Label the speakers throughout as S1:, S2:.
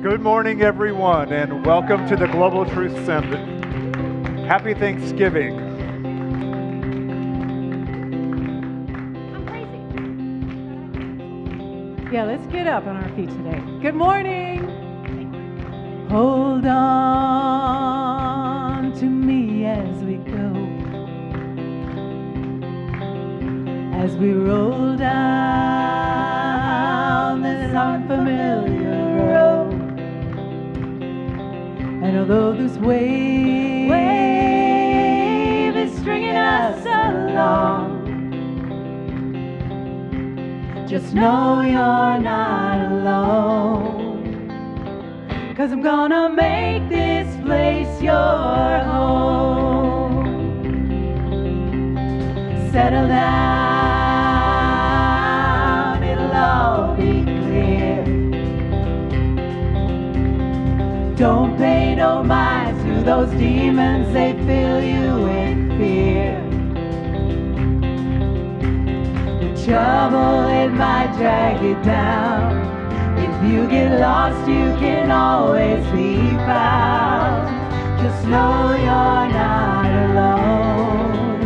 S1: Good morning, everyone, and welcome to the Global Truth Center. Happy Thanksgiving.
S2: I'm crazy. Yeah, let's get up on our feet today. Good morning. Hold on to me as we go, as we roll down this unfamiliar road. And although this wave is stringing us along, just know you're not alone. 'Cause I'm gonna make this place your home. Settle down, it'll all be clear. Don't pay no mind to those demons, they fill you with fear. The trouble, it might drag you down. If you get lost, you can always be found. Just know you're not alone.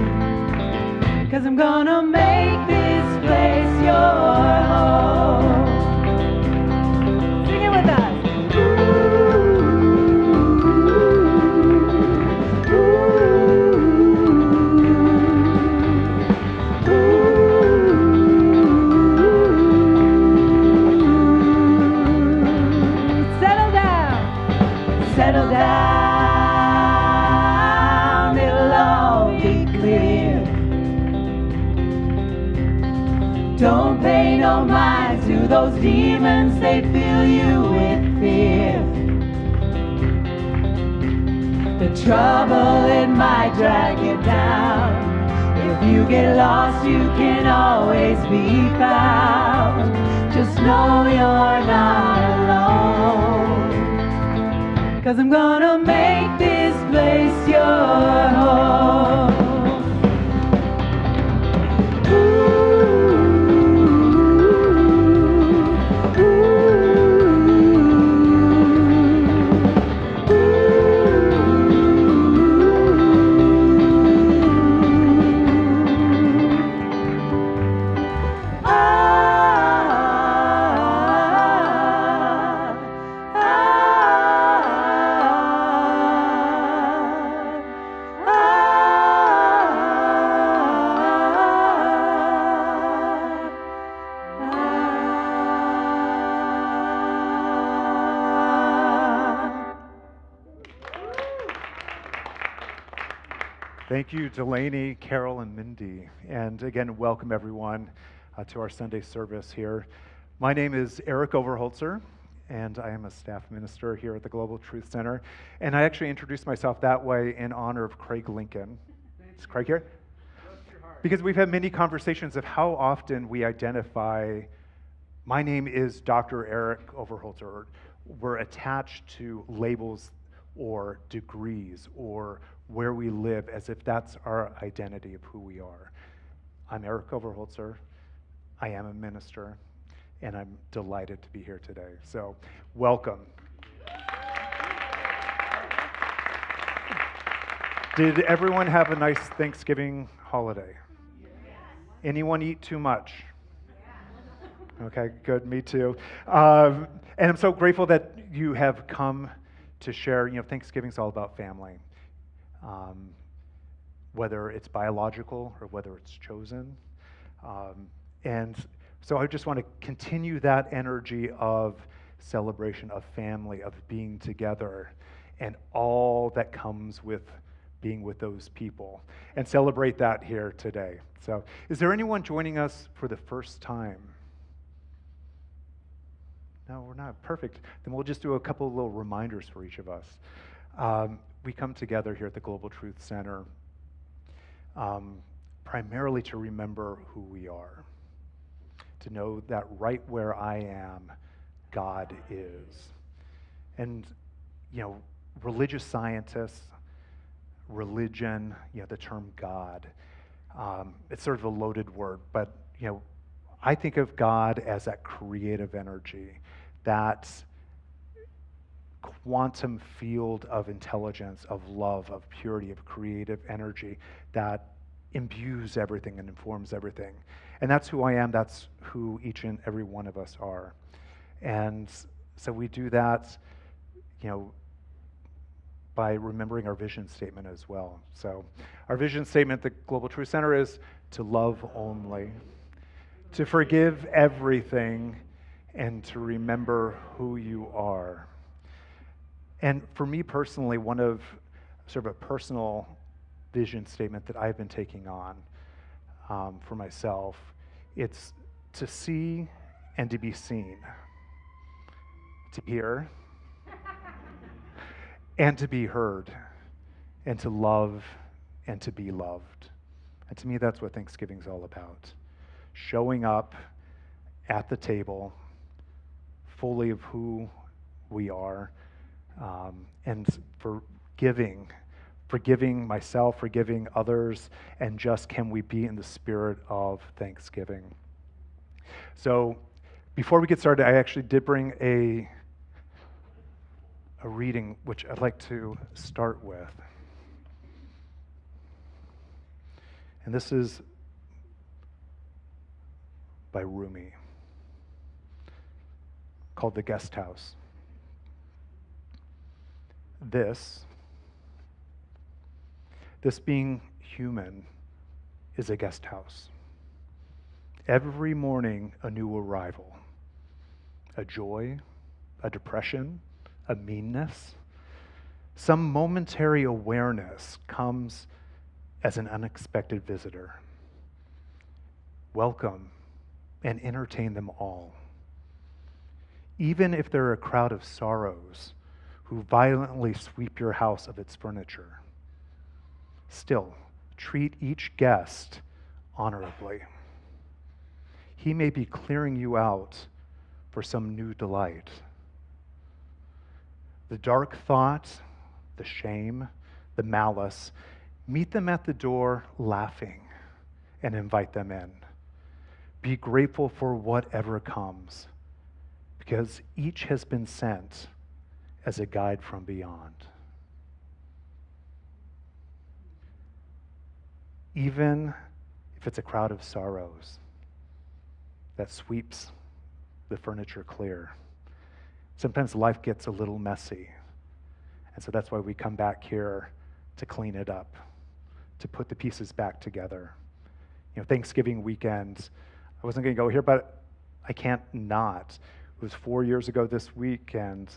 S2: 'Cause I'm gonna make this place your home. Sing it with us. Settle down, it'll all be clear. Don't pay no mind to those demons, they fill you with fear. The trouble, it might drag you down. If you get lost, you can always be found. Just know you're not alone. 'Cause I'm gonna make this place your home.
S1: Thank you, Delaney, Carol, and Mindy. And again, welcome everyone to our Sunday service here. My name is Eric Overholzer, and I am a staff minister here at the Global Truth Center. And I actually introduced myself that way in honor of Craig Lincoln. Is Craig here? Because we've had many conversations of how often we identify, my name is Dr. Eric Overholzer. We're attached to labels or degrees or where we live as if that's our identity of who we are. I'm Eric Overholzer. I am a minister, and I'm delighted to be here today. So, welcome. Did everyone have a nice Thanksgiving holiday? Anyone eat too much? Okay, good, me too. And I'm so grateful that you have come to share. Thanksgiving's all about family. Whether it's biological or whether it's chosen. And so I just want to continue that energy of celebration, of family, of being together, and all that comes with being with those people, and celebrate that here today. So is there anyone joining us for the first time? No, we're not. Perfect. Then we'll just do a couple of little reminders for each of us. We come together here at the Global Truth Center primarily to remember who we are, to know that right where I am, God is. And, religious scientists, religion, the term God, it's sort of a loaded word, but, I think of God as that creative energy, that quantum field of intelligence, of love, of purity, of creative energy that imbues everything and informs everything. And that's who I am. That's who each and every one of us are. And so we do that, by remembering our vision statement as well. So our vision statement at the Global Truth Center is to love only, to forgive everything, and to remember who you are. And for me personally, one of sort of a personal vision statement that I've been taking on for myself, it's to see and to be seen, to hear and to be heard, and to love and to be loved. And to me, that's what Thanksgiving's all about. Showing up at the table fully of who we are, and forgiving myself, forgiving others, and just can we be in the spirit of Thanksgiving. So before we get started, I actually did bring a reading which I'd like to start with. And this is by Rumi, called The Guest House. This being human is a guest house. Every morning, a new arrival, a joy, a depression, a meanness. Some momentary awareness comes as an unexpected visitor. Welcome and entertain them all. Even if they're a crowd of sorrows who violently sweep your house of its furniture, still treat each guest honorably. He may be clearing you out for some new delight. The dark thought, the shame, the malice, meet them at the door laughing and invite them in. Be grateful for whatever comes, because each has been sent as a guide from beyond. Even if it's a crowd of sorrows that sweeps the furniture clear. Sometimes life gets a little messy. And so that's why we come back here to clean it up, to put the pieces back together. Thanksgiving weekend, I wasn't going to go here, but I can't not. It was 4 years ago this weekend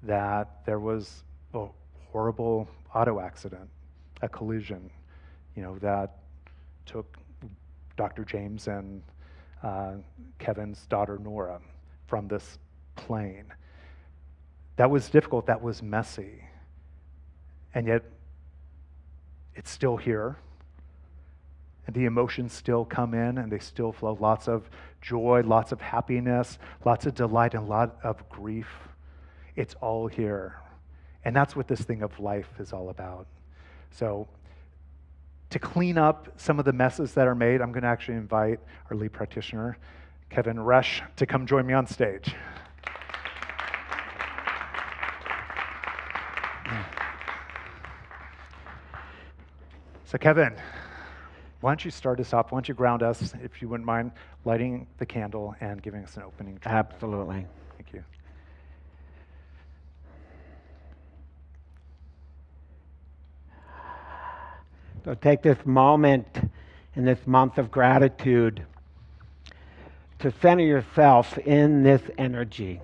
S1: that there was a horrible auto accident, a collision, that took Dr. James and Kevin's daughter, Nora, from this plane. That was difficult, that was messy. And yet, it's still here. And the emotions still come in and they still flow. Lots of joy, lots of happiness, lots of delight, and a lot of grief. It's all here. And that's what this thing of life is all about. So, to clean up some of the messes that are made, I'm going to actually invite our lead practitioner, Kevin Resch, to come join me on stage. So Kevin, why don't you start us off? Why don't you ground us, if you wouldn't mind, lighting the candle and giving us an opening drink.
S3: Absolutely.
S1: Thank you.
S3: So take this moment in this month of gratitude to center yourself in this energy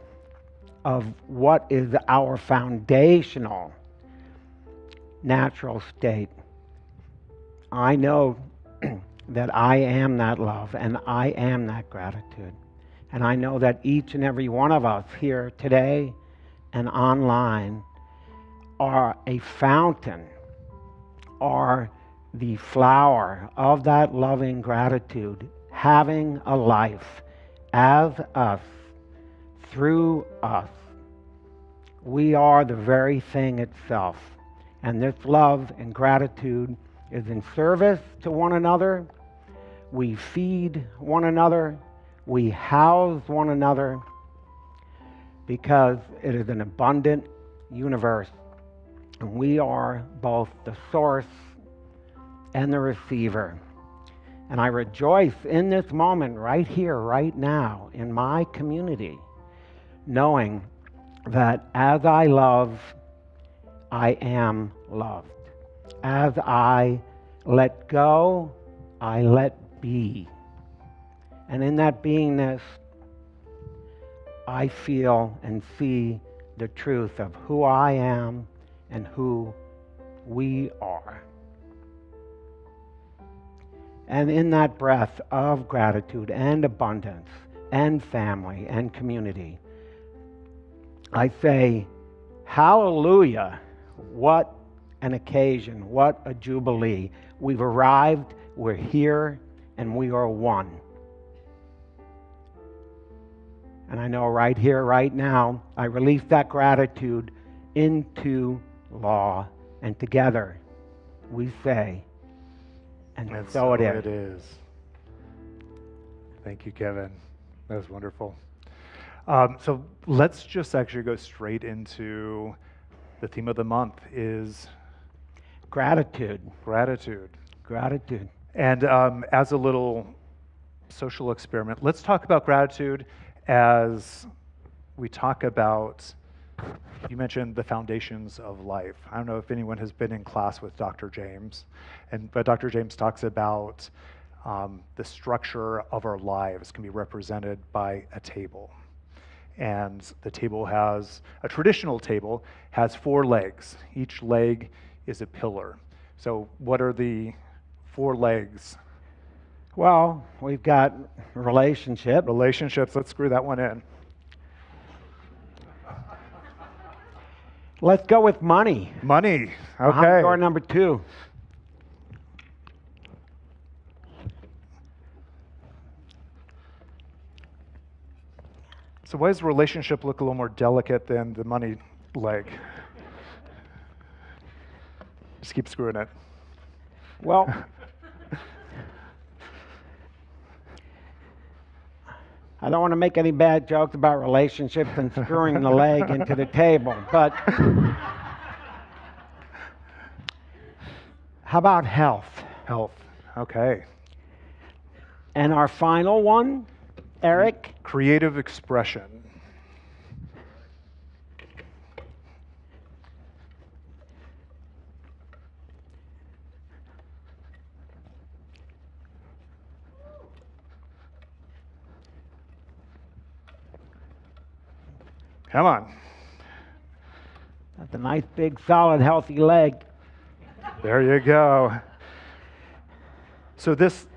S3: of what is our foundational natural state. I know that I am that love and I am that gratitude. And I know that each and every one of us here today and online are a fountain, are the flower of that loving gratitude, having a life as us, through us. We are the very thing itself. And this love and gratitude is in service to one another. We feed one another. We house one another because it is an abundant universe. And we are both the source and the receiver. And I rejoice in this moment right here, right now, in my community, knowing that as I love, I am loved. As I let go, I let be. And in that beingness, I feel and see the truth of who I am and who we are. And in that breath of gratitude and abundance and family and community, I say, hallelujah, what an occasion, what a jubilee. We've arrived, we're here, and we are one. And I know right here, right now, I release that gratitude into law, and together we say, and so it is.
S1: It is. Thank you, Kevin. That was wonderful. So let's just actually go straight into the theme of the month is
S3: gratitude.
S1: Gratitude.
S3: Gratitude.
S1: And as a little social experiment, let's talk about gratitude as we talk about, you mentioned the foundations of life. I don't know if anyone has been in class with Dr. James, but Dr. James talks about the structure of our lives can be represented by a table. And the table has, a traditional table has 4 legs. Each leg is a pillar. So what are the 4 legs?
S3: Well, we've got relationship.
S1: Relationships, let's screw that one in.
S3: Let's go with money.
S1: Money, okay.
S3: Door number 2.
S1: So why does relationship look a little more delicate than the money leg? Just keep screwing it.
S3: Well, I don't want to make any bad jokes about relationships and screwing the leg into the table, but how about health?
S1: Health, okay.
S3: And our final one, Eric?
S1: Creative expression. Come on.
S3: That's a nice, big, solid, healthy leg.
S1: There you go. So this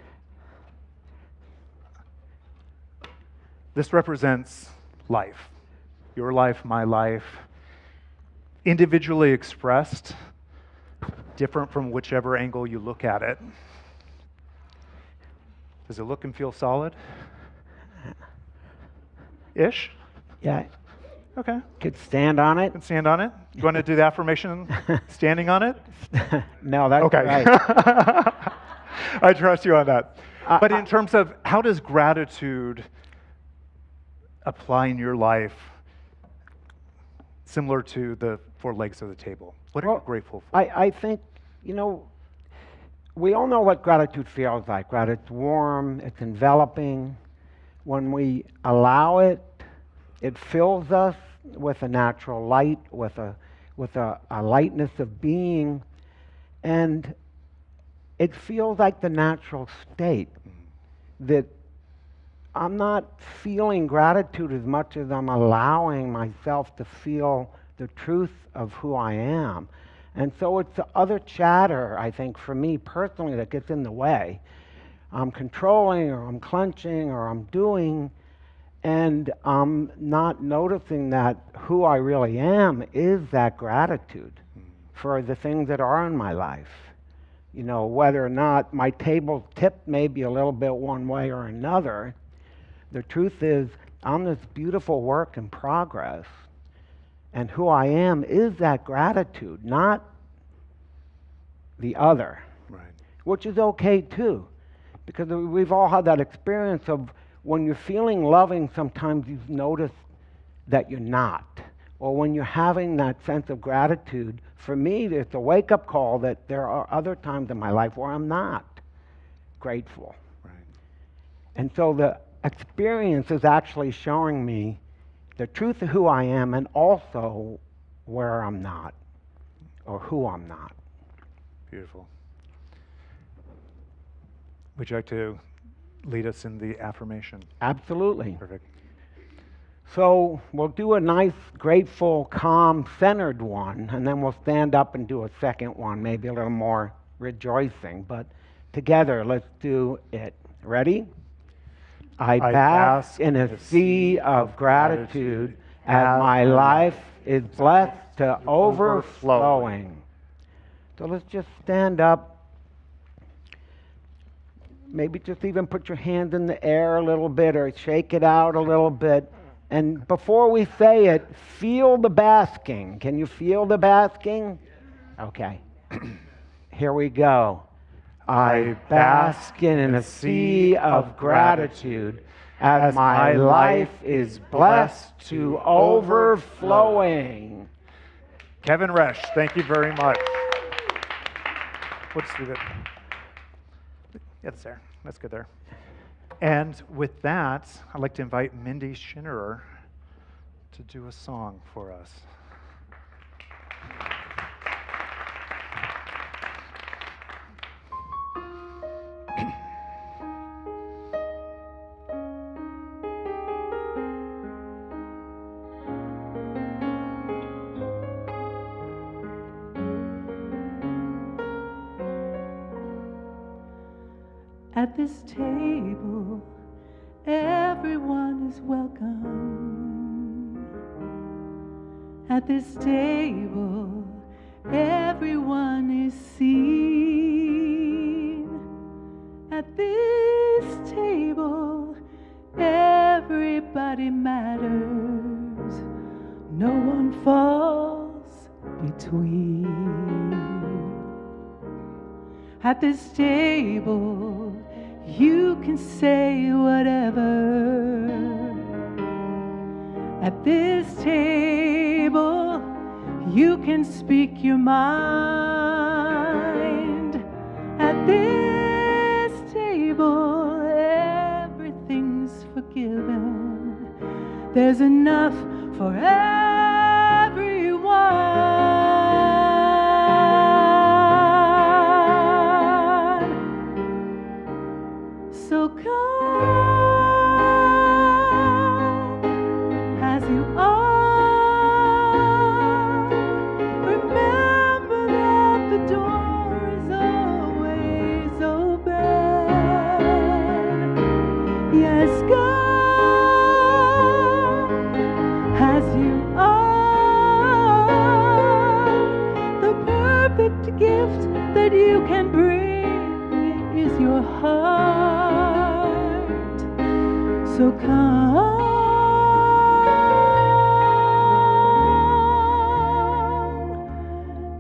S1: represents life. Your life, my life. Individually expressed, different from whichever angle you look at it. Does it look and feel solid? Ish?
S3: Yeah.
S1: Okay.
S3: Could stand on it.
S1: Can stand on it. You want to do the affirmation standing on it?
S3: No, that's
S1: okay.
S3: right.
S1: I trust you on that. But in terms of how does gratitude apply in your life similar to the 4 legs of the table? What are you grateful for?
S3: I think, we all know what gratitude feels like, right? It's warm, it's enveloping. When we allow it, it fills us with a natural light, with a lightness of being, and it feels like the natural state that I'm not feeling gratitude as much as I'm allowing myself to feel the truth of who I am. And so it's the other chatter, I think, for me personally, that gets in the way. I'm controlling, or I'm clenching, or I'm doing, and I'm not noticing that who I really am is that gratitude for the things that are in my life. Whether or not my table tipped maybe a little bit one way or another, the truth is I'm this beautiful work in progress. And who I am is that gratitude, not the other.
S1: Right.
S3: Which is okay too. Because we've all had that experience of when you're feeling loving, sometimes you notice that you're not. or when you're having that sense of gratitude, for me, it's a wake-up call that there are other times in my life where I'm not grateful.
S1: Right.
S3: And so the experience is actually showing me the truth of who I am and also where I'm not, or who I'm not.
S1: Beautiful. Would you like to lead us in the affirmation?
S3: Absolutely.
S1: Perfect.
S3: So we'll do a nice, grateful, calm, centered one, and then we'll stand up and do a second one, maybe a little more rejoicing. But together, let's do it. Ready? I bask in a sea of gratitude as my life is blessed to overflowing. So let's just stand up. Maybe just even put your hand in the air a little bit or shake it out a little bit. And before we say it, feel the basking. Can you feel the basking? Okay. Here we go. I bask in a sea of gratitude as my life is blessed to overflowing.
S1: Kevin Resch, thank you very much. Let's do that. Yeah, that's there. That's good there. And with that, I'd like to invite Mindy Schinnerer to do a song for us.
S2: At this table, everyone is welcome. At this table, everyone is seen. At this table, everybody matters. No one falls between. At this table, you can say whatever. At this table, you can speak your mind. At this table, everything's forgiven. There's enough for everyone. So come as you are. Remember that the door is always open. Yes, come as you are. The perfect gift that you can bring is your heart. So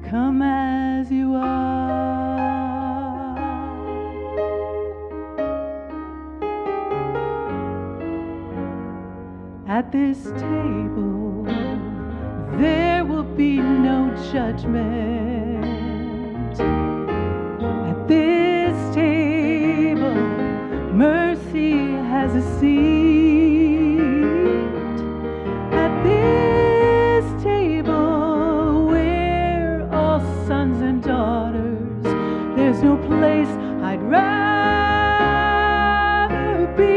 S2: come as you are. At this table, there will be no judgment. At this table, mercy has a seat. At this table, we're all sons and daughters. There's no place I'd rather be.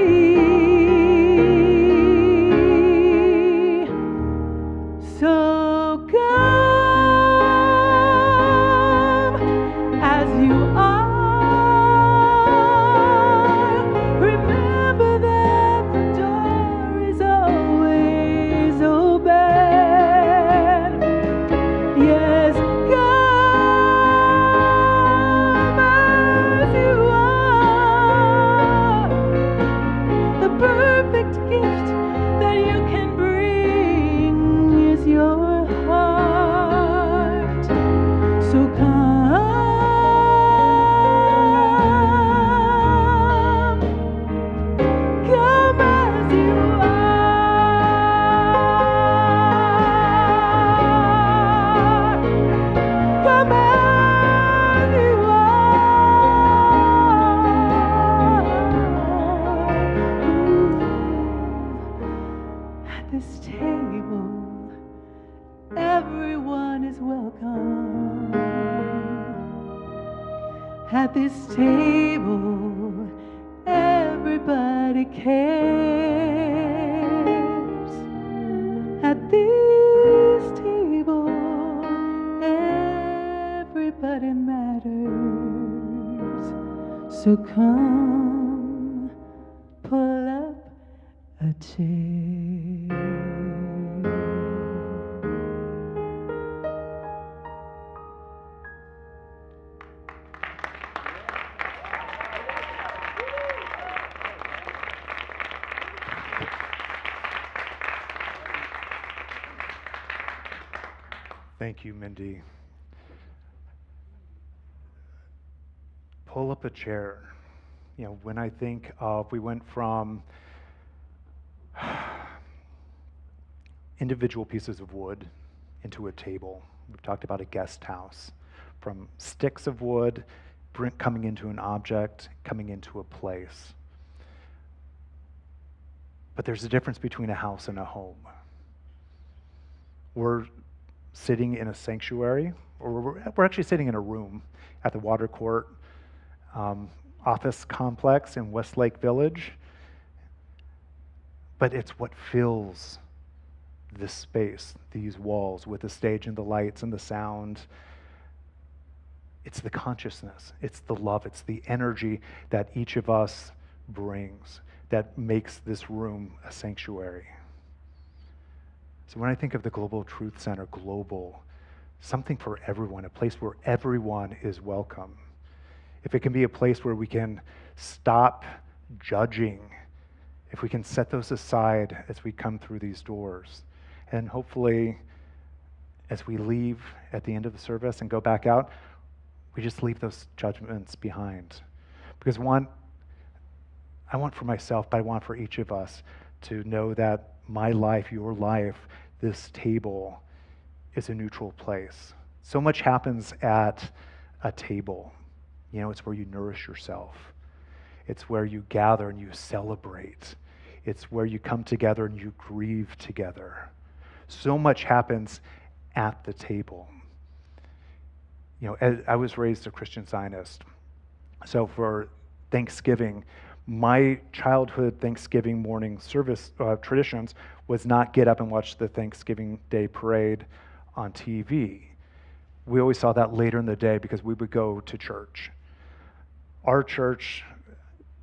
S2: So come as you are. Remember that this table, everybody cares. At this table, everybody matters. So come, pull up a chair.
S1: Thank you, Mindy. Pull up a chair. You know, when I think of, we went from individual pieces of wood into a table. We've talked about a guest house. From sticks of wood, coming into an object, coming into a place. But there's a difference between a house and a home. We're sitting in a sanctuary, or we're actually sitting in a room at the Water Court office complex in Westlake Village. But it's what fills this space, these walls, with the stage and the lights and the sound. It's the consciousness, it's the love, it's the energy that each of us brings that makes this room a sanctuary. So when I think of the Global Truth Center, global, something for everyone, a place where everyone is welcome. If it can be a place where we can stop judging, if we can set those aside as we come through these doors, and hopefully as we leave at the end of the service and go back out, we just leave those judgments behind. Because I want for myself, but I want for each of us to know that my life, your life, this table is a neutral place. So much happens at a table. You know, it's where you nourish yourself. It's where you gather and you celebrate. It's where you come together and you grieve together. So much happens at the table. You know, I was raised a Christian Zionist. So for Thanksgiving, my childhood Thanksgiving morning service traditions was not get up and watch the Thanksgiving Day parade on TV. We always saw that later in the day because we would go to church. Our church,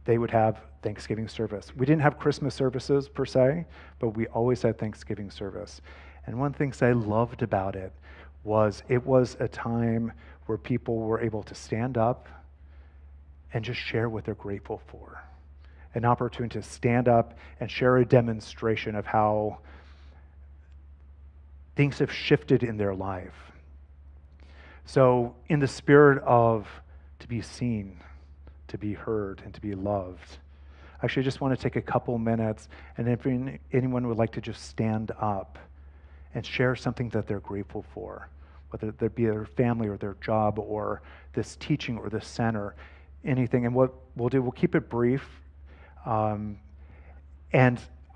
S1: they would have Thanksgiving service. We didn't have Christmas services per se, but we always had Thanksgiving service. And one of the things I loved about it was a time where people were able to stand up and just share what they're grateful for. An opportunity to stand up and share a demonstration of how things have shifted in their life. So in the spirit of to be seen, to be heard, and to be loved, actually I just want to take a couple minutes, and if anyone would like to just stand up and share something that they're grateful for, whether it be their family or their job or this teaching or this center, anything. And what we'll do, we'll keep it brief, and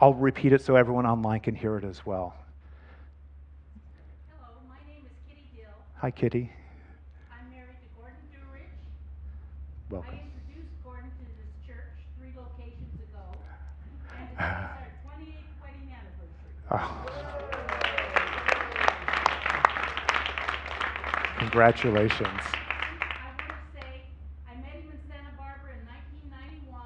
S1: I'll repeat it so everyone online can hear it as well.
S4: Hello, my name is Kitty Gill.
S1: Hi, Kitty.
S4: I'm married to Gordon Durich.
S1: Welcome.
S4: I introduced Gordon to this church 3 locations ago, and today is our 28th wedding anniversary.
S1: Congratulations.
S4: I want to say I met him in Santa Barbara in 1991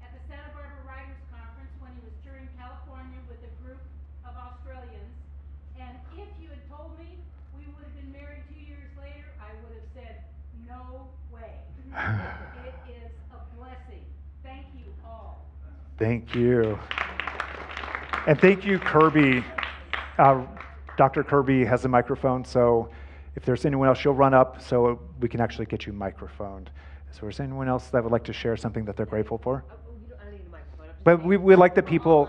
S4: at the Santa Barbara Writers Conference when he was touring California with a group of Australians. And if you had told me we would have been married 2 years later, I would have said, no way. It is a blessing. Thank you all.
S1: Thank you. And thank you, Kirby. Dr. Kirby has a microphone, so if there's anyone else, she'll run up so we can actually get you microphoned. So is there anyone else that would like to share something that they're grateful for?
S5: I don't need a microphone.
S1: But we like the people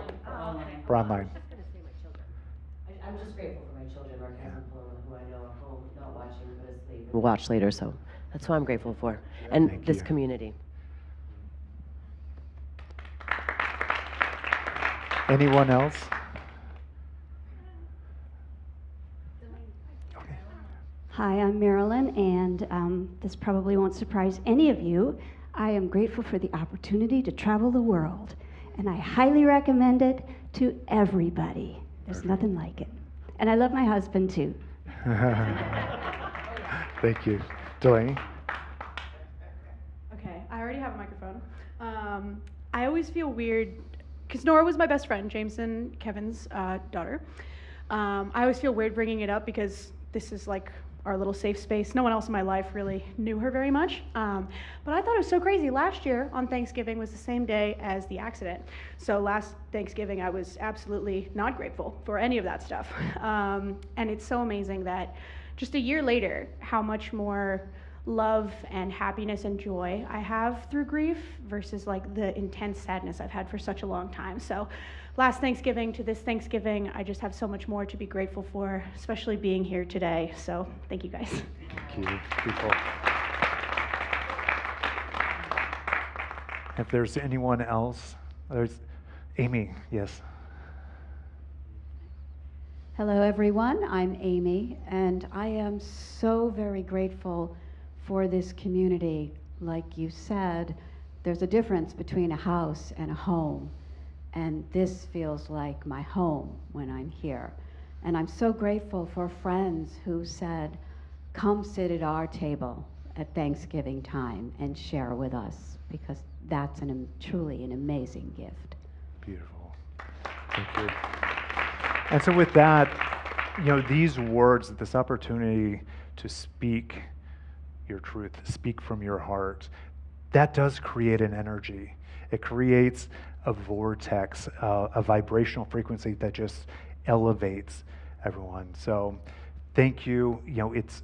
S1: for online.
S5: I'm just going to say my children.
S6: I'm just grateful for my children, Mark and Paloma, who I know are home, not watching, but asleep. We'll watch later, so that's what I'm grateful for. And
S1: Thank
S6: this
S1: you.
S6: community.
S1: Anyone else? Okay.
S7: Hi, I'm Marilyn, and this probably won't surprise any of you. I am grateful for the opportunity to travel the world, and I highly recommend it to everybody. There's nothing like it. And I love my husband, too.
S1: Thank you. Delaney?
S8: Okay, I already have a microphone. I always feel weird, because Nora was my best friend, Jameson, Kevin's daughter. I always feel weird bringing it up because this is like our little safe space. No one else in my life really knew her very much. But I thought it was so crazy. Last year on Thanksgiving was the same day as the accident. So last Thanksgiving I was absolutely not grateful for any of that stuff. And it's so amazing that just a year later, how much more love and happiness and joy I have through grief versus like the intense sadness I've had for such a long time. So last Thanksgiving to this Thanksgiving, I just have so much more to be grateful for, especially being here today. So thank you guys.
S1: Thank you. Beautiful. If there's anyone else, there's Amy, yes.
S9: Hello, everyone. I'm Amy, and I am so very grateful for this community. Like you said, there's a difference between a house and a home, and this feels like my home when I'm here. And I'm so grateful for friends who said, come sit at our table at Thanksgiving time and share with us, because that's truly an amazing gift.
S1: Beautiful. Thank you. And so with that, these words, this opportunity to speak your truth, speak from your heart, that does create an energy. It creates a vortex, a vibrational frequency that just elevates everyone. So thank you. It's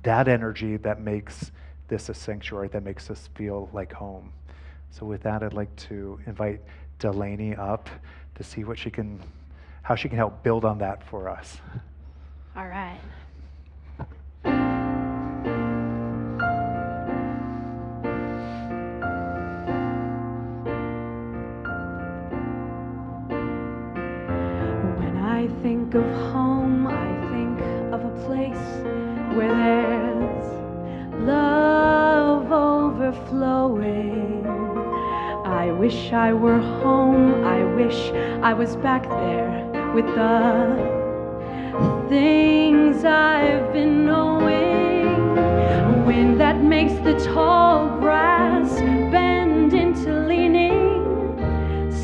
S1: that energy that makes this a sanctuary, that makes us feel like home. So with that, I'd like to invite Delaney up to see how she can help build on that for us.
S8: All right. When I think of home, I think of a place where there's love overflowing. I wish I were home. I wish I was back there with the things I've been knowing. Wind that makes the tall grass bend into leaning.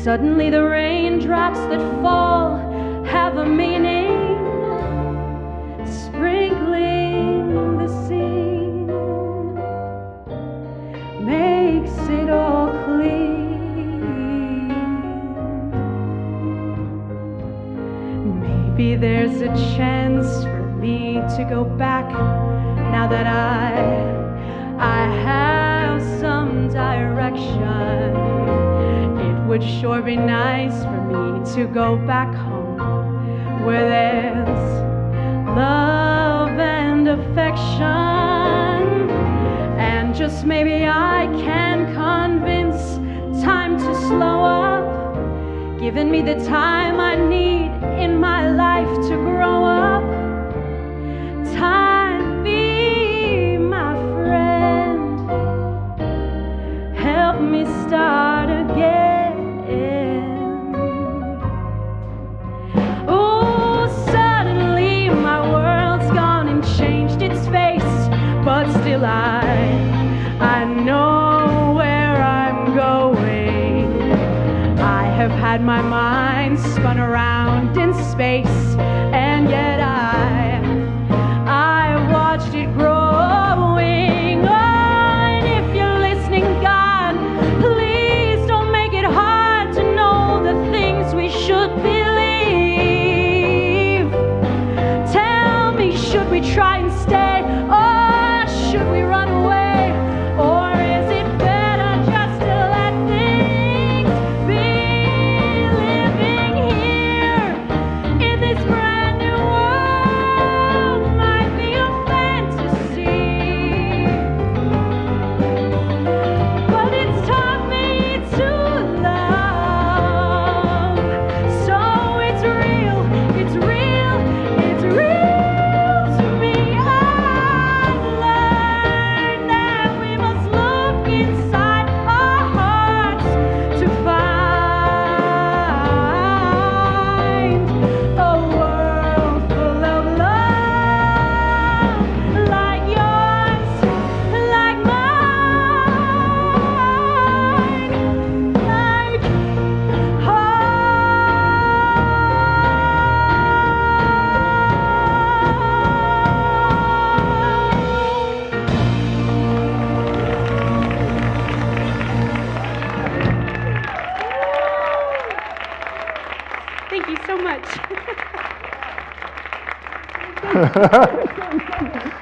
S8: Suddenly the raindrops that fall have a meaning. Sprinkling the scene makes it all clean. Maybe there's a chance for me to go back now that I have some direction. It would sure be nice for me to go back home where there's love and affection. And just maybe I can convince time to slow up, giving me the time I need in my life to grow up. Time, be my friend, help me start again. Oh, suddenly my world's gone and changed its face, but still I know where I'm going. I have had my mind spun around in space, and yet I watched it growing. Oh, and if you're listening, God, please don't make it hard to know the things we should believe. Tell me, should we try and stay, or should we run away? Or is it better just to let things be? Living here in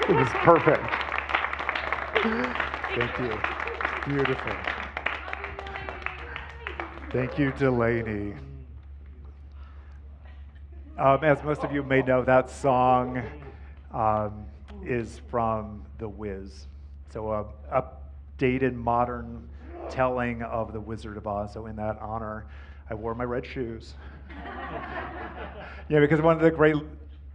S1: It was perfect. Thank you. Beautiful. Thank you, Delaney. As most of you may know, that song is from The Wiz. So a updated, modern telling of The Wizard of Oz. So in that honor, I wore my red shoes. Yeah, because one of the great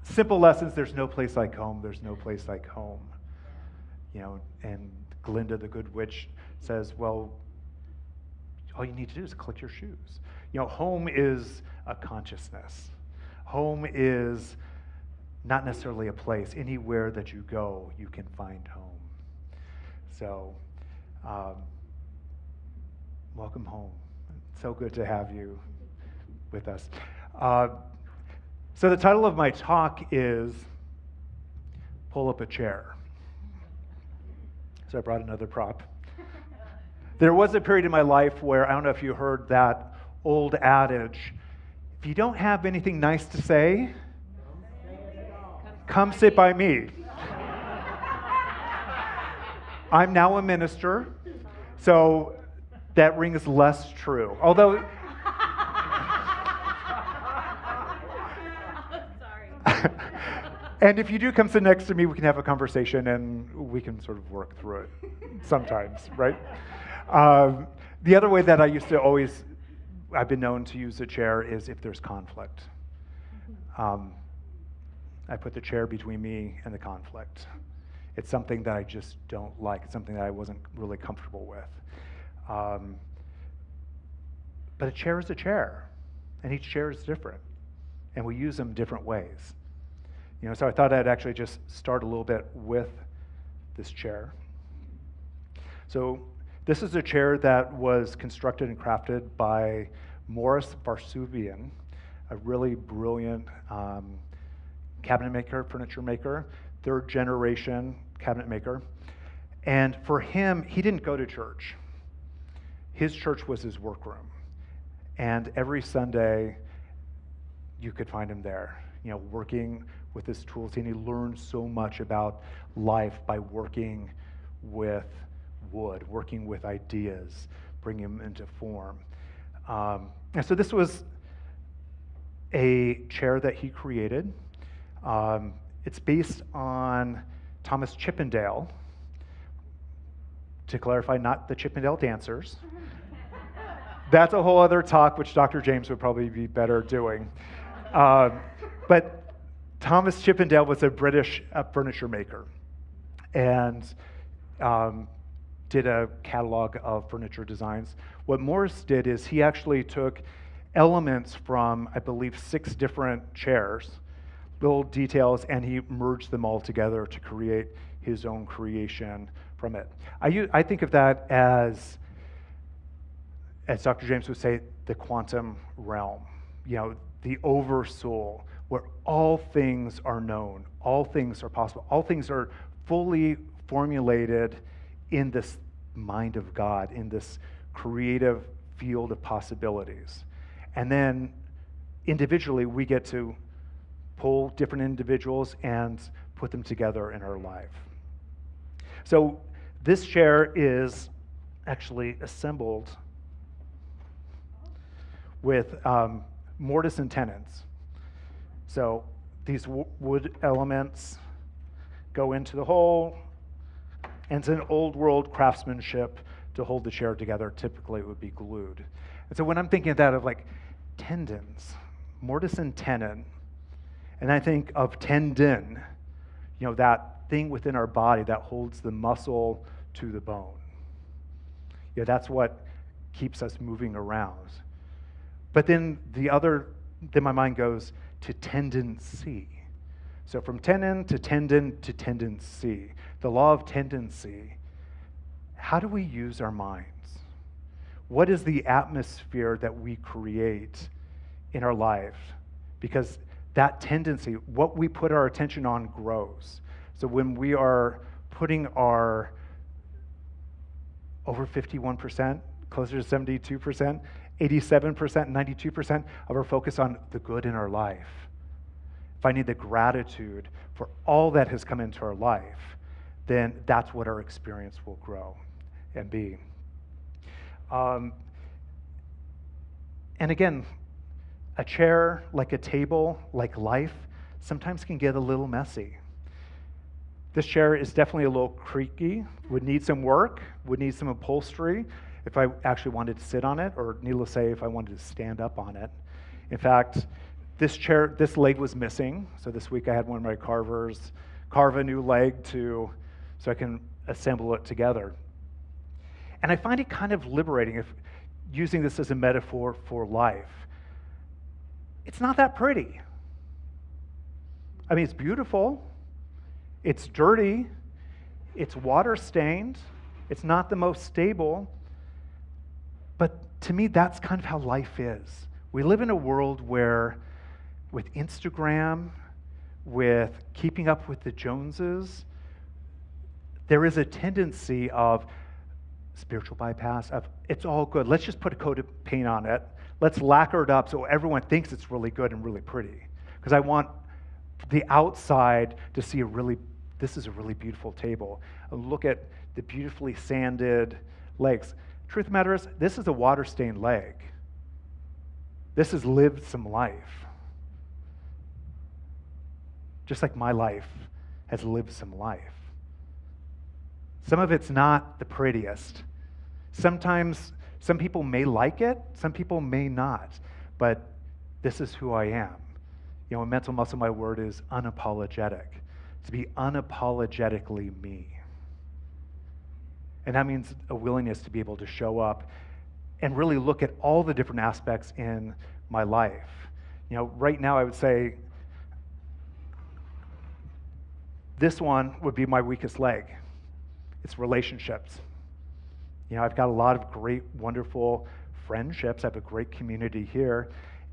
S1: simple lessons, there's no place like home, there's no place like home. You know, and Glinda the Good Witch says, well, all you need to do is click your shoes. You know, home is a consciousness. Home is not necessarily a place. Anywhere that you go, you can find home. So, welcome home. It's so good to have you with us. So the title of my talk is Pull Up a Chair. So I brought another prop. There was a period in my life where, I don't know if you heard that old adage, if you don't have anything nice to say, come sit by me. I'm now a minister, so that rings less true. Although, and if you do come sit next to me, we can have a conversation and we can sort of work through it sometimes, right? The other way that I used to always, I've been known to use a chair is if there's conflict. I put the chair between me and the conflict. It's something that I just don't like. It's something that I wasn't really comfortable with. But a chair is a chair, and each chair is different, and we use them different ways. You know, so I thought I'd actually just start a little bit with this chair. So this is a chair that was constructed and crafted by Morris Varsuvian, a really brilliant cabinet maker, furniture maker, third generation cabinet maker. And for him, he didn't go to church. His church was his workroom. And every Sunday, you could find him there, you know, working with his tools. And he learned so much about life by working with wood, working with ideas, bringing them into form. And so this was a chair that he created. It's based on Thomas Chippendale. To clarify, not the Chippendale dancers. That's a whole other talk, which Dr. James would probably be better doing. But Thomas Chippendale was a British furniture maker and did a catalog of furniture designs. What Morris did is he actually took elements from, I believe, 6 different chairs, little details, and he merged them all together to create his own creation from it. I think of that as Dr. James would say, the quantum realm, you know, the oversoul, where all things are known, all things are possible, all things are fully formulated in this mind of God, in this creative field of possibilities. And then individually, we get to pull different individuals and put them together in our life. So this chair is actually assembled with mortise and tenons. So these wood elements go into the hole, and it's an old world craftsmanship to hold the chair together. Typically it would be glued. And so when I'm thinking of that, of like tendons, mortise and tenon, and I think of tendon, you know, that thing within our body that holds the muscle to the bone. Yeah, that's what keeps us moving around. But then then my mind goes to tendency. So from tenon to tendency, the law of tendency. How do we use our minds? What is the atmosphere that we create in our life? Because that tendency, what we put our attention on grows. So when we are putting our over 51%, closer to 72%, 87%, 92% of our focus on the good in our life, finding the gratitude for all that has come into our life, then that's what our experience will grow and be. And again, a chair, like a table, like life, sometimes can get a little messy. This chair is definitely a little creaky, would need some work, would need some upholstery if I actually wanted to sit on it, or needless to say, if I wanted to stand up on it. In fact, this chair, this leg was missing, so this week I had one of my carvers carve a new leg so I can assemble it together. And I find it kind of liberating, if using this as a metaphor for life. It's not that pretty. I mean, it's beautiful, it's dirty, it's water stained, it's not the most stable, but to me, that's kind of how life is. We live in a world where, with Instagram, with keeping up with the Joneses, there is a tendency of spiritual bypass, of it's all good. Let's just put a coat of paint on it. Let's lacquer it up so everyone thinks it's really good and really pretty. Because I want the outside to see this is a really beautiful table. Look at the beautifully sanded legs. Truth of the matter is, this is a water-stained leg. This has lived some life. Just like my life has lived some life. Some of it's not the prettiest. Sometimes some people may like it, some people may not, but this is who I am. You know, in mental muscle, my word is unapologetic. To be unapologetically me. And that means a willingness to be able to show up and really look at all the different aspects in my life. You know, right now I would say this one would be my weakest leg. It's relationships. You know, I've got a lot of great, wonderful friendships. I have a great community here.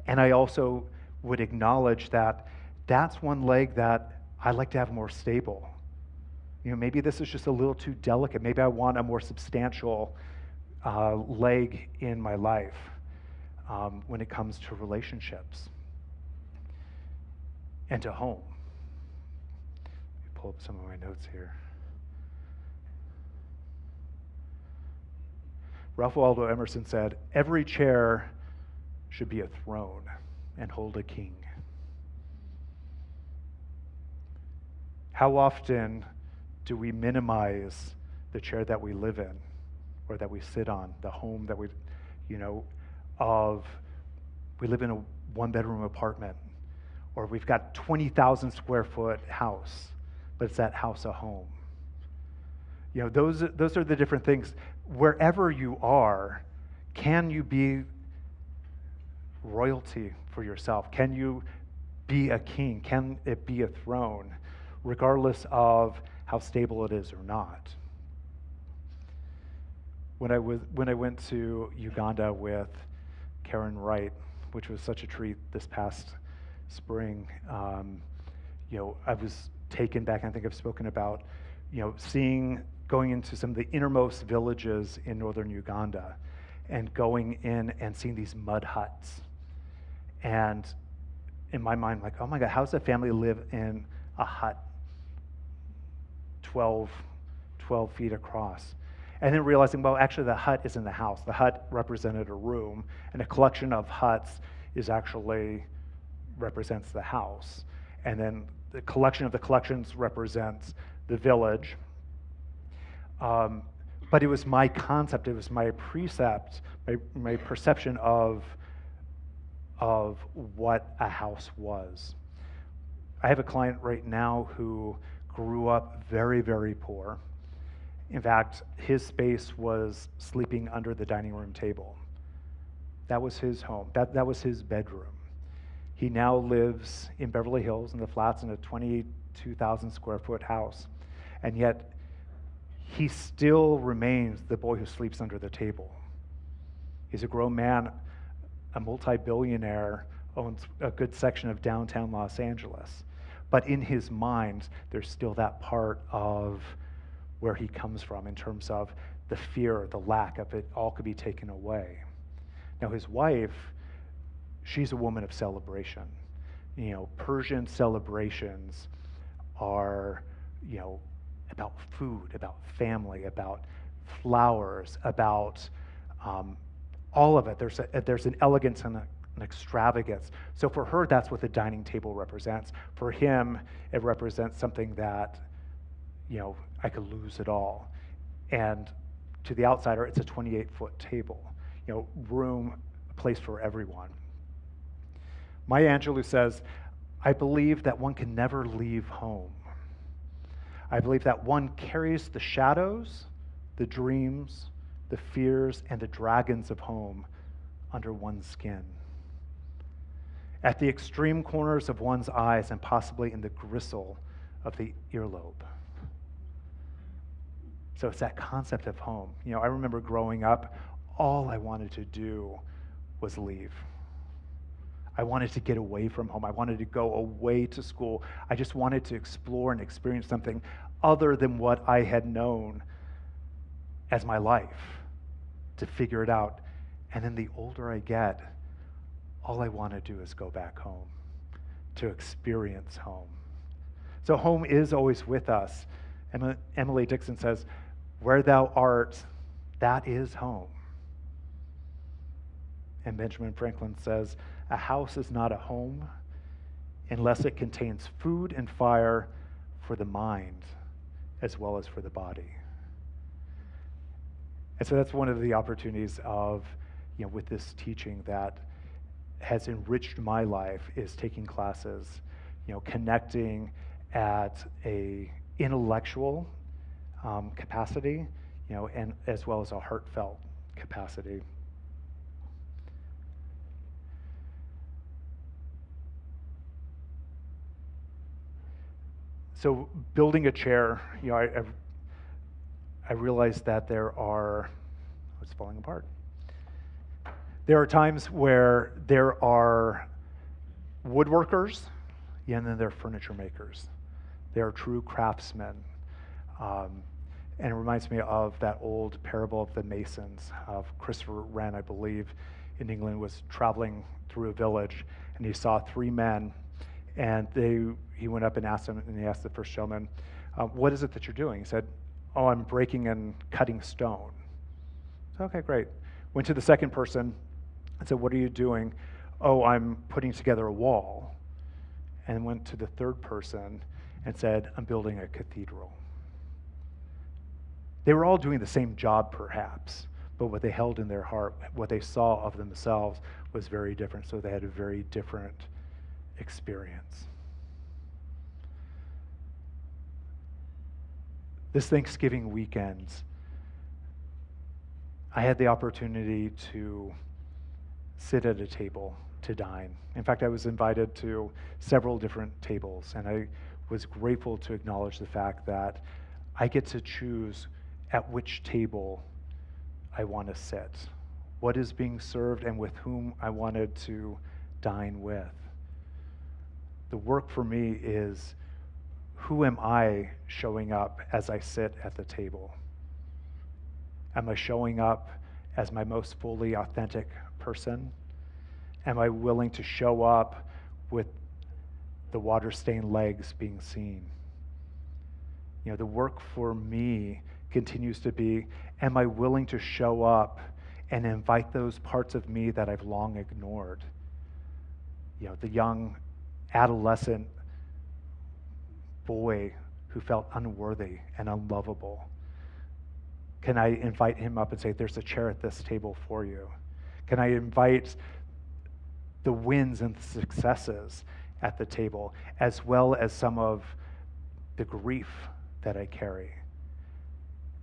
S1: And I also would acknowledge that that's one leg that I'd like to have more stable. You know, maybe this is just a little too delicate. Maybe I want a more substantial leg in my life when it comes to relationships and to home. Let me pull up some of my notes here. Ralph Waldo Emerson said, "Every chair should be a throne and hold a king." How often do we minimize the chair that we live in or that we sit on, the home that we live in a one-bedroom apartment, or we've got 20,000 square foot house, but is that house a home? You know, those are the different things. Wherever you are, can you be royalty for yourself? Can you be a king? Can it be a throne, regardless of how stable it is or not? When I went to Uganda with Karen Wright, which was such a treat this past spring, I was taken back. I think I've spoken about, going into some of the innermost villages in northern Uganda and going in and seeing these mud huts. And in my mind, like, oh my God, how does a family live in a hut 12 feet across? And then realizing, well, actually the hut isn't the house. The hut represented a room, and a collection of huts represents the house. And then the collection of the collections represents the village. But it was my concept, it was my precept, my perception of what a house was. I have a client right now who grew up very, very poor. In fact, his space was sleeping under the dining room table. That was his home. That was his bedroom. He now lives in Beverly Hills in the flats in a 22,000 square foot house. And yet, he still remains the boy who sleeps under the table. He's a grown man, a multi-billionaire, owns a good section of downtown Los Angeles. But in his mind, there's still that part of where he comes from in terms of the fear, the lack of it all could be taken away. Now his wife, she's a woman of celebration. Persian celebrations are, about food, about family, about flowers, about all of it. There's an elegance and an extravagance. So for her, that's what the dining table represents. For him, it represents something that, I could lose it all. And to the outsider, it's a 28-foot table. Room, a place for everyone. Maya Angelou says, I believe that one can never leave home. I believe that one carries the shadows, the dreams, the fears, and the dragons of home under one's skin. At the extreme corners of one's eyes and possibly in the gristle of the earlobe. So it's that concept of home. I remember growing up, all I wanted to do was leave. I wanted to get away from home. I wanted to go away to school. I just wanted to explore and experience something other than what I had known as my life, to figure it out. And then the older I get, all I want to do is go back home, to experience home. So home is always with us. Emily Dixon says, where thou art, that is home. And Benjamin Franklin says, a house is not a home unless it contains food and fire for the mind as well as for the body. And so that's one of the opportunities of, with this teaching that has enriched my life, is taking classes, connecting at a intellectual capacity, and as well as a heartfelt capacity. So building a chair, I realized that it's falling apart. There are times where there are woodworkers, and then there are furniture makers. There are true craftsmen. And it reminds me of that old parable of the masons, of Christopher Wren, I believe, in England, was traveling through a village, and he saw three men, and he went up and asked them, and he asked the first gentleman, what is it that you're doing? He said, oh, I'm breaking and cutting stone. So, okay, great. Went to the second person and said, what are you doing? Oh, I'm putting together a wall. And went to the third person and said, I'm building a cathedral. They were all doing the same job, perhaps, but what they held in their heart, what they saw of themselves, was very different. So they had a very different experience. This Thanksgiving weekend, I had the opportunity to sit at a table to dine. In fact, I was invited to several different tables, and I was grateful to acknowledge the fact that I get to choose at which table I want to sit, what is being served, and with whom I wanted to dine with. The work for me is, who am I showing up as I sit at the table? Am I showing up as my most fully authentic person? Am I willing to show up with the water-stained legs being seen? The work for me continues to be, am I willing to show up and invite those parts of me that I've long ignored? The young adolescent boy who felt unworthy and unlovable. Can I invite him up and say, there's a chair at this table for you? Can I invite the wins and the successes at the table, as well as some of the grief that I carry?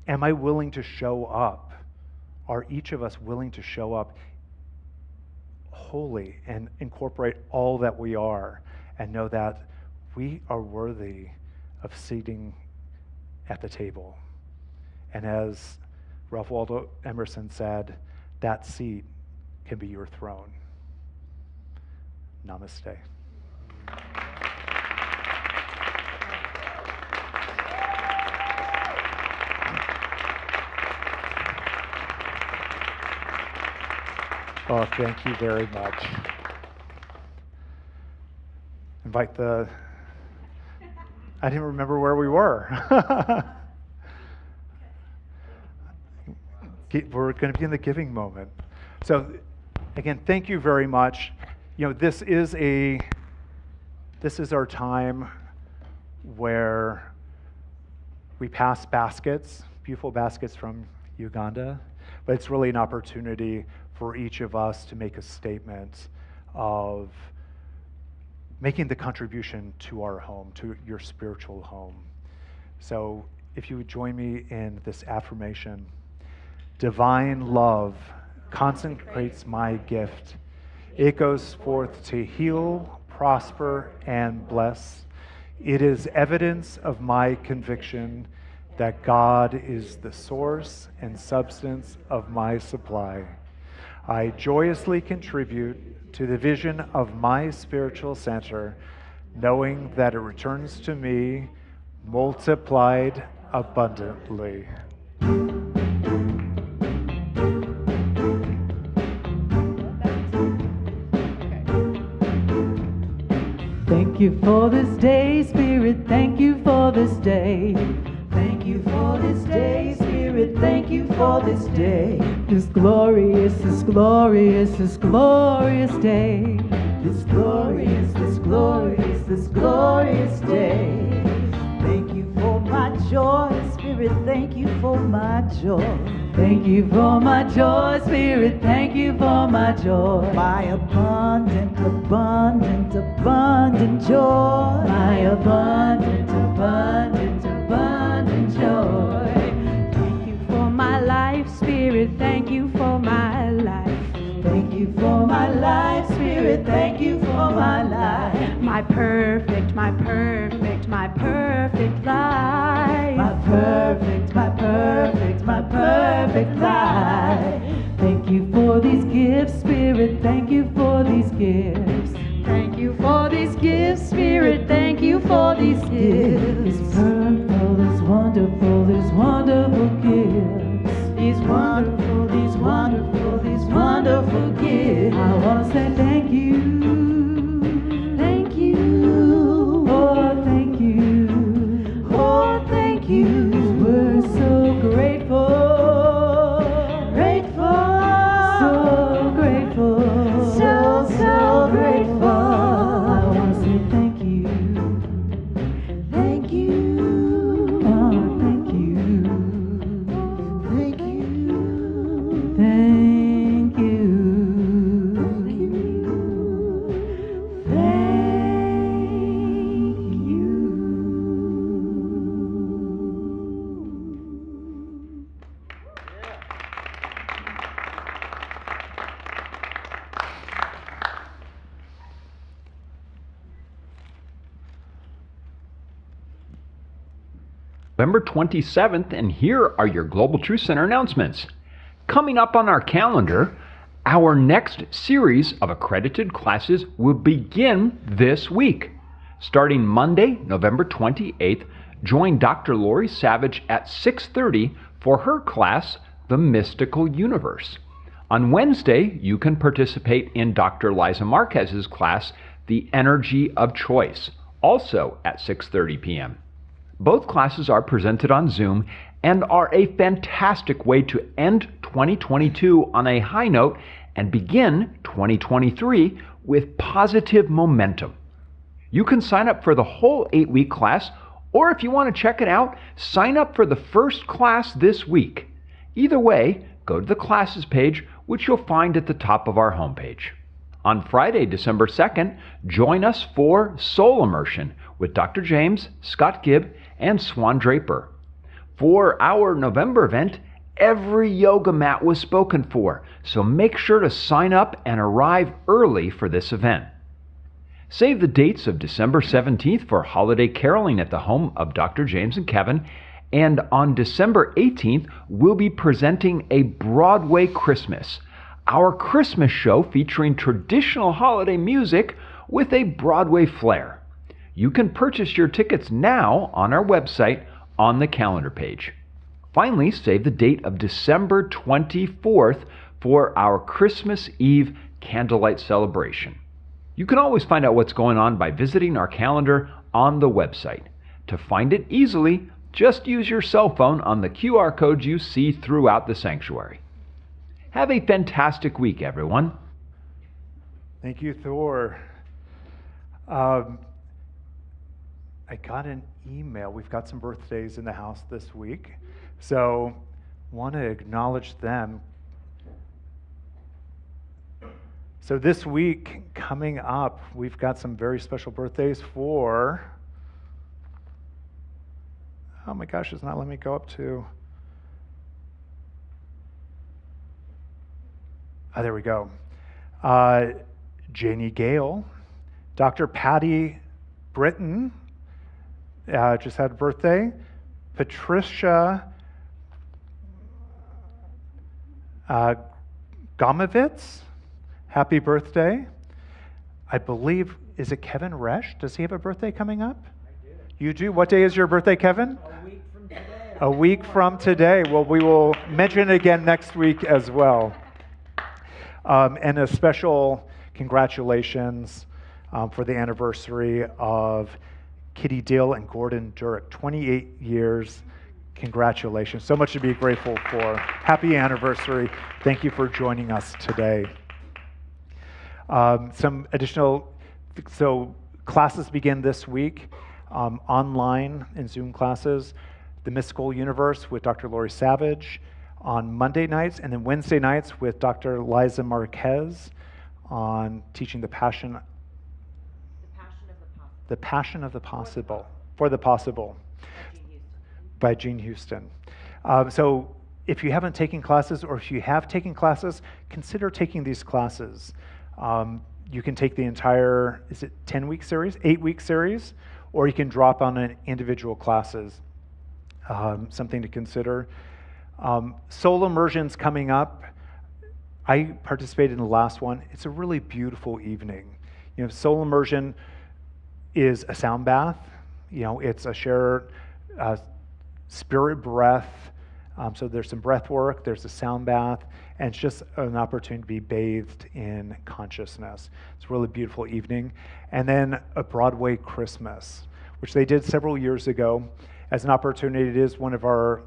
S1: Am I willing to show up? Are each of us willing to show up wholly and incorporate all that we are, and know that we are worthy of sitting at the table? And as Ralph Waldo Emerson said, that seat can be your throne. Namaste. Oh, thank you very much. invite the, I didn't remember where we were. We're going to be in the giving moment. So again, thank you very much. You know, this is our time where we pass baskets, beautiful baskets from Uganda, but it's really an opportunity for each of us to make a statement of making the contribution to our home, to your spiritual home. So if you would join me in this affirmation. Divine love consecrates my gift. It goes forth to heal, prosper, and bless. It is evidence of my conviction that God is the source and substance of my supply. I joyously contribute to the vision of my spiritual center, knowing that it returns to me multiplied abundantly.
S2: Thank you for this day, Spirit, thank you for this day. Thank you for this day, Spirit, thank you for this day. This glorious, this glorious, this glorious day. This glorious, this glorious, this glorious day. Thank you for my joy, Spirit, thank you for my joy. Thank you for my joy, Spirit, thank you for my joy. My abundant, abundant, abundant joy. My abundant, abundant, abundant joy.
S8: Thank you for my life, Spirit, thank you for my life.
S2: Thank you for my life, Spirit, thank you for my life.
S8: My perfect, my perfect, my perfect life.
S2: My perfect, my perfect, my perfect life. Thank you for these gifts, Spirit, thank you for these gifts.
S8: Thank you for these gifts, Spirit, thank you for these gifts.
S2: These wonderful, these wonderful, these wonderful gifts. These wonderful, these wonderful, these wonderful gifts. I want to say thank you. Thank you. Oh, thank you. Oh, thank you. We're so grateful. Grateful. So grateful. So grateful. I want to say thank you. Thank you. Oh, thank you. Thank you. Thank you. Thank you. Thank you.
S10: November 27th, and here are your Global Truth Center announcements. Coming up on our calendar, our next series of accredited classes will begin this week. Starting Monday, November 28th, join Dr. Lori Savage at 6:30 for her class, The Mystical Universe. On Wednesday, you can participate in Dr. Liza Marquez's class, The Energy of Choice, also at 6:30 p.m. Both classes are presented on Zoom and are a fantastic way to end 2022 on a high note and begin 2023 with positive momentum. You can sign up for the whole 8-week class, or if you want to check it out, sign up for the first class this week. Either way, go to the classes page, which you'll find at the top of our homepage. On Friday, December 2nd, join us for Soul Immersion with Dr. James, Scott Gibb, and Swan Draper. For our November event, every yoga mat was spoken for, so make sure to sign up and arrive early for this event. Save the dates of December 17th for holiday caroling at the home of Dr. James and Kevin, and on December 18th, we'll be presenting a Broadway Christmas, our Christmas show featuring traditional holiday music with a Broadway flair. You can purchase your tickets now on our website on the calendar page. Finally, save the date of December 24th for our Christmas Eve candlelight celebration. You can always find out what's going on by visiting our calendar on the website. To find it easily, just use your cell phone on the QR codes you see throughout the sanctuary. Have a fantastic week, everyone.
S1: Thank you, Thor. I got an email. We've got some birthdays in the house this week, so want to acknowledge them. So this week, coming up, we've got some very special birthdays for, oh my gosh, it's not letting me go up to, there we go. Janie Gale, Dr. Patty Britton, just had a birthday. Patricia Gomovitz, happy birthday. I believe, is it Kevin Resch? Does he have a birthday coming up? I do. You do? What day is your birthday, Kevin?
S11: A week from today.
S1: A week from today. Well, we will mention it again next week as well. And a special congratulations for the anniversary of Kitty Dill and Gordon Durek, 28 years. Congratulations. So much to be grateful for. Happy anniversary. Thank you for joining us today. Some additional, so classes begin this week, online in Zoom classes. The Mystical Universe with Dr. Lori Savage on Monday nights, and then Wednesday nights with Dr. Liza Marquez on teaching the Passion of the Possible, for the Possible, by Jean Houston. So if you haven't taken classes, or if you have taken classes, consider taking these classes. You can take the entire, is it 10-week series, 8-week series, or you can drop on an individual classes. Something to consider. Soul immersion's coming up. I participated in the last one. It's a really beautiful evening. You know, soul immersion is a sound bath. You know, it's a shared spirit breath. So there's some breath work, there's a sound bath, and it's just an opportunity to be bathed in consciousness. It's a really beautiful evening. And then a Broadway Christmas, which they did several years ago as an opportunity. It is one of our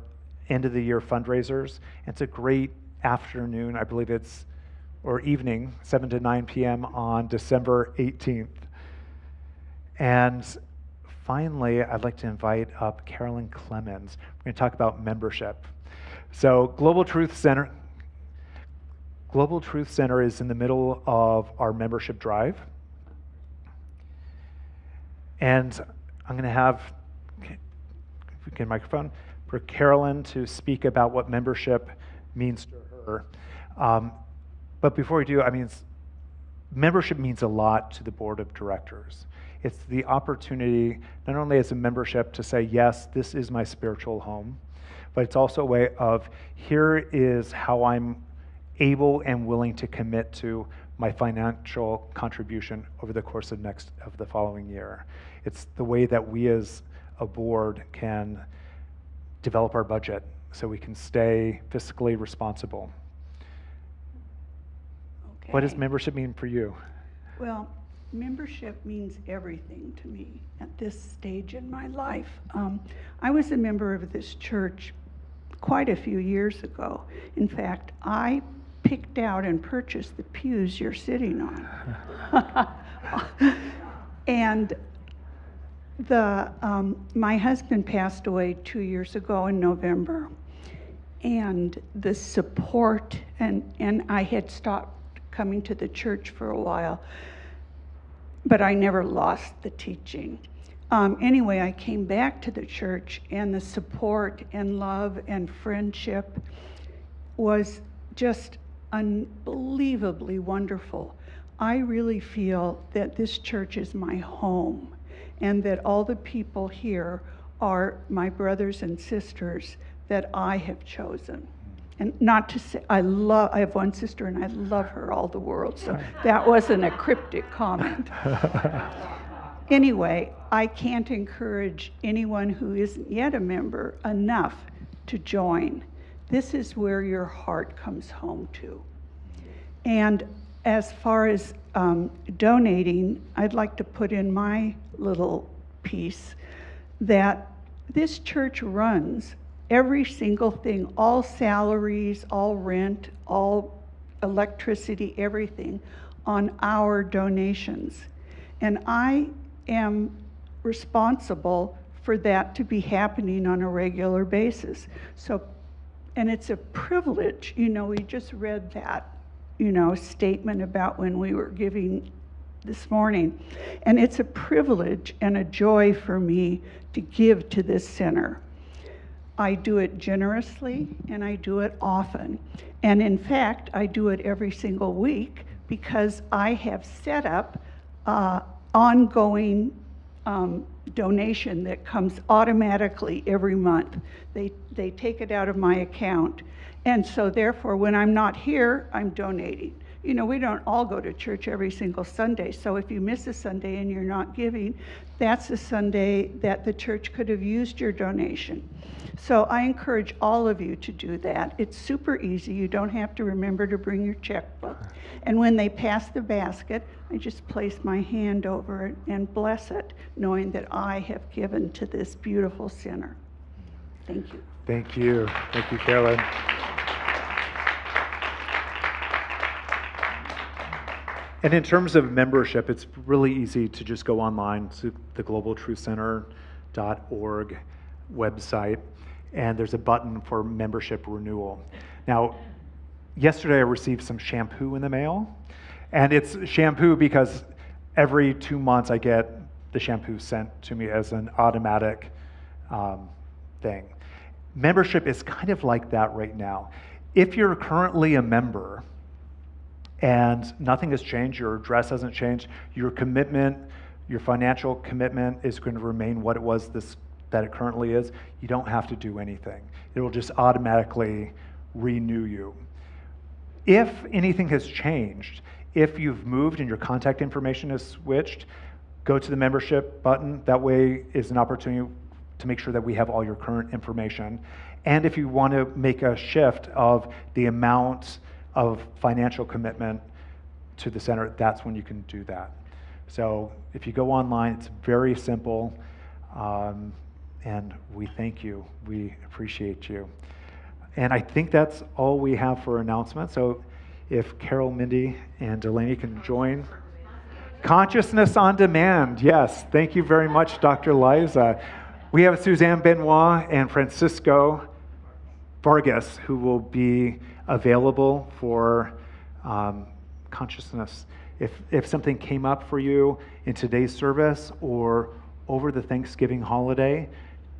S1: end of the year fundraisers. It's a great afternoon, I believe it's, or evening, 7 to 9 p.m. on December 18th. And finally, I'd like to invite up Carolyn Clemens. We're going to talk about membership. So Global Truth Center is in the middle of our membership drive. And I'm going to have, if we can microphone, for Carolyn to speak about what membership means to her. But before we do, membership means a lot to the board of directors. It's the opportunity, not only as a membership, to say, yes, this is my spiritual home, but it's also a way of, here is how I'm able and willing to commit to my financial contribution over the course of the following year. It's the way that we as a board can develop our budget so we can stay fiscally responsible.
S12: Okay.
S1: What does membership mean for you?
S12: Well, membership means everything to me at this stage in my life. I was a member of this church quite a few years ago. In fact, I picked out and purchased the pews you're sitting on. And my husband passed away 2 years ago in November. And the support, and I had stopped coming to the church for a while, but I never lost the teaching. Anyway, I came back to the church, and the support and love and friendship was just unbelievably wonderful. I really feel that this church is my home, and that all the people here are my brothers and sisters that I have chosen. And not to say, I have one sister and I love her all the world, so that wasn't a cryptic comment. Anyway, I can't encourage anyone who isn't yet a member enough to join. This is where your heart comes home to. And as far as donating, I'd like to put in my little piece that this church runs every single thing, all salaries, all rent, all electricity, everything, on our donations. And I am responsible for that to be happening on a regular basis. So, and it's a privilege, you know, we just read that, you know, statement about when we were giving this morning. And it's a privilege and a joy for me to give to this center. I do it generously and I do it often. And in fact, I do it every single week because I have set up ongoing donation that comes automatically every month. They take it out of my account. And so therefore, when I'm not here, I'm donating. You know, we don't all go to church every single Sunday. So if you miss a Sunday and you're not giving, that's a Sunday that the church could have used your donation. So I encourage all of you to do that. It's super easy. You don't have to remember to bring your checkbook. And when they pass the basket, I just place my hand over it and bless it, knowing that I have given to this beautiful center. Thank you.
S1: Thank you. Thank you, Carolyn. And in terms of membership, it's really easy to just go online to the globaltruthcenter.org website, and there's a button for membership renewal. Now, yesterday I received some shampoo in the mail, and it's shampoo because every 2 months I get the shampoo sent to me as an automatic thing. Membership is kind of like that right now. If you're currently a member, and nothing has changed, your address hasn't changed, your commitment, your financial commitment is going to remain what it was that it currently is, you don't have to do anything. It will just automatically renew you. If anything has changed, if you've moved and your contact information has switched, go to the membership button. That way is an opportunity to make sure that we have all your current information. And if you want to make a shift of the amount of financial commitment to the center, that's when you can do that. So if you go online, it's very simple, and we thank you. We appreciate you. And I think that's all we have for announcements. So if Carol, Mindy, and Delaney can join. Consciousness on Demand, yes. Thank you very much, Dr. Liza. We have Suzanne Benoit and Francisco Vargas who will be available for consciousness. If something came up for you in today's service or over the Thanksgiving holiday,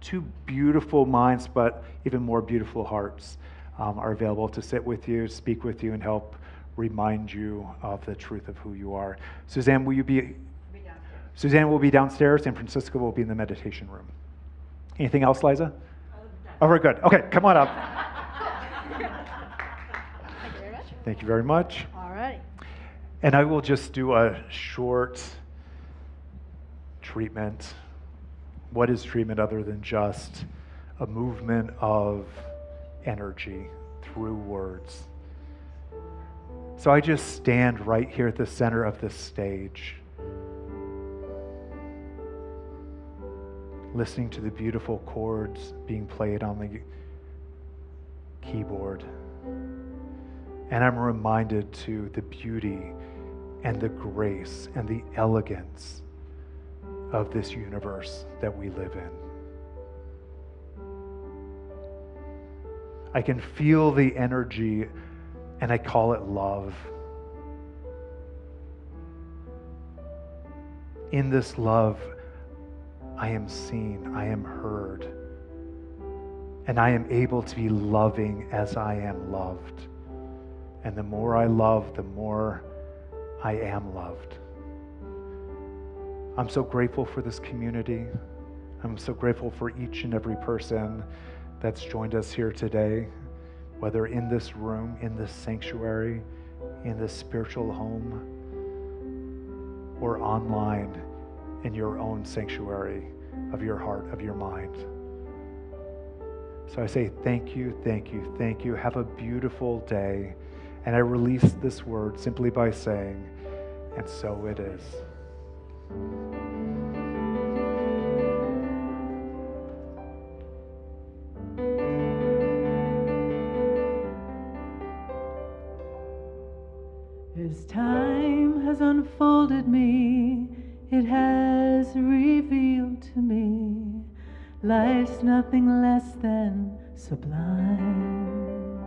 S1: two beautiful minds, but even more beautiful hearts are available to sit with you, speak with you, and help remind you of the truth of who you are. Suzanne, will you be? Suzanne will be downstairs, and Francisco will be in the meditation room. Anything else, Liza? Oh, we're good. Okay, come on up. Thank you very much.
S8: All right.
S1: And I will just do a short treatment. What is treatment other than just a movement of energy through words? So I just stand right here at the center of this stage, listening to the beautiful chords being played on the keyboard. And I'm reminded to the beauty and the grace and the elegance of this universe that we live in. I can feel the energy, and I call it love. In this love, I am seen, I am heard, and I am able to be loving as I am loved. And the more I love, the more I am loved. I'm so grateful for this community. I'm so grateful for each and every person that's joined us here today, whether in this room, in this sanctuary, in this spiritual home, or online in your own sanctuary of your heart, of your mind. So I say thank you, thank you, thank you. Have a beautiful day. And I release this word simply by saying, and so it is.
S2: As time has unfolded me, it has revealed to me life's nothing less than sublime.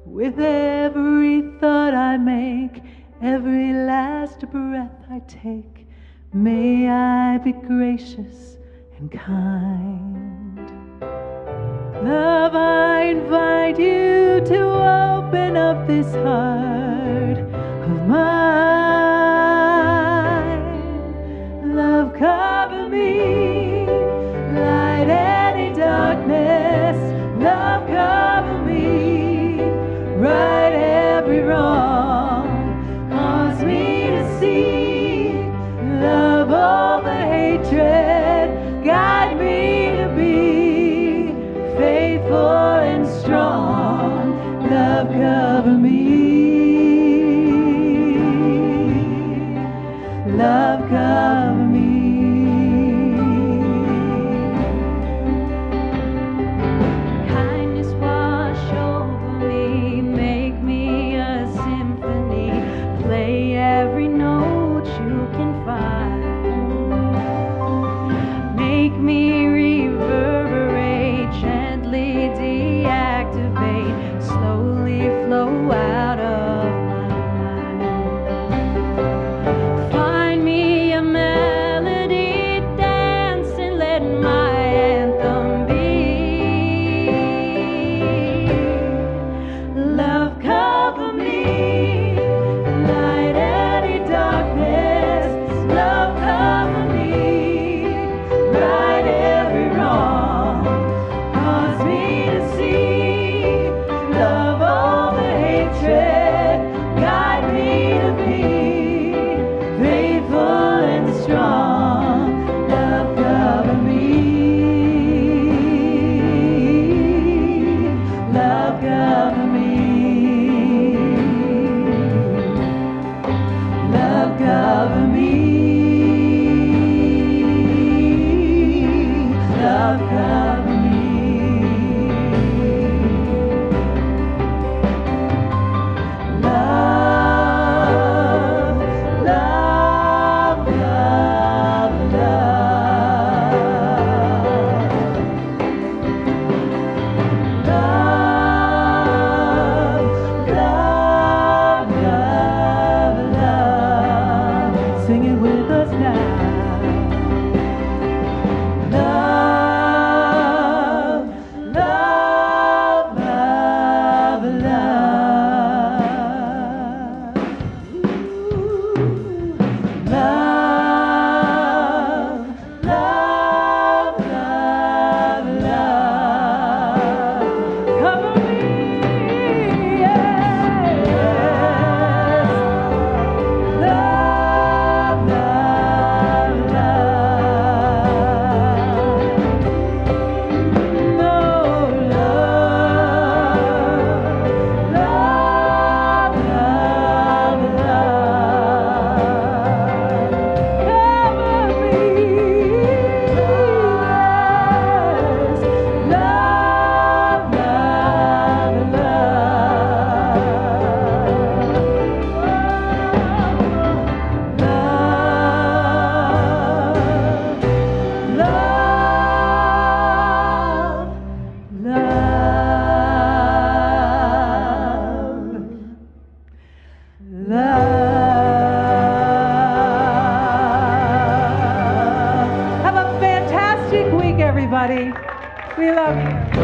S2: With every thought I make, every last breath I take, may I be gracious and kind. Love, I invite you to open up this heart of mine. Love, cover me, light any darkness. Love, cover me, right every wrong. Cause me to see, love all the hatred. Guide me to be faithful and strong. Love, cover me. Love, cover me. Kindness wash over me, make me a symphony. Play every note you can find. Make me reverberate, gently deactivate, slowly flow out of my mind. Find me a melody, dance and let my anthem be. Love, cover me, light any darkness. Love, cover me, right every wrong. Cause me to see, love all the hatred. Guide me to be faithful and strong. Love, cover me. Love, cover me. Love, cover me. Love, cover me. Love, love, love, love. Love, love, love. Sing it with us now. Love, love, love, love. Love, love, love, love. Cover me, yes. Love, love, love. No, love, love, love, love. Cover me, yes. Love, love, love. Have a fantastic week, everybody. We love you.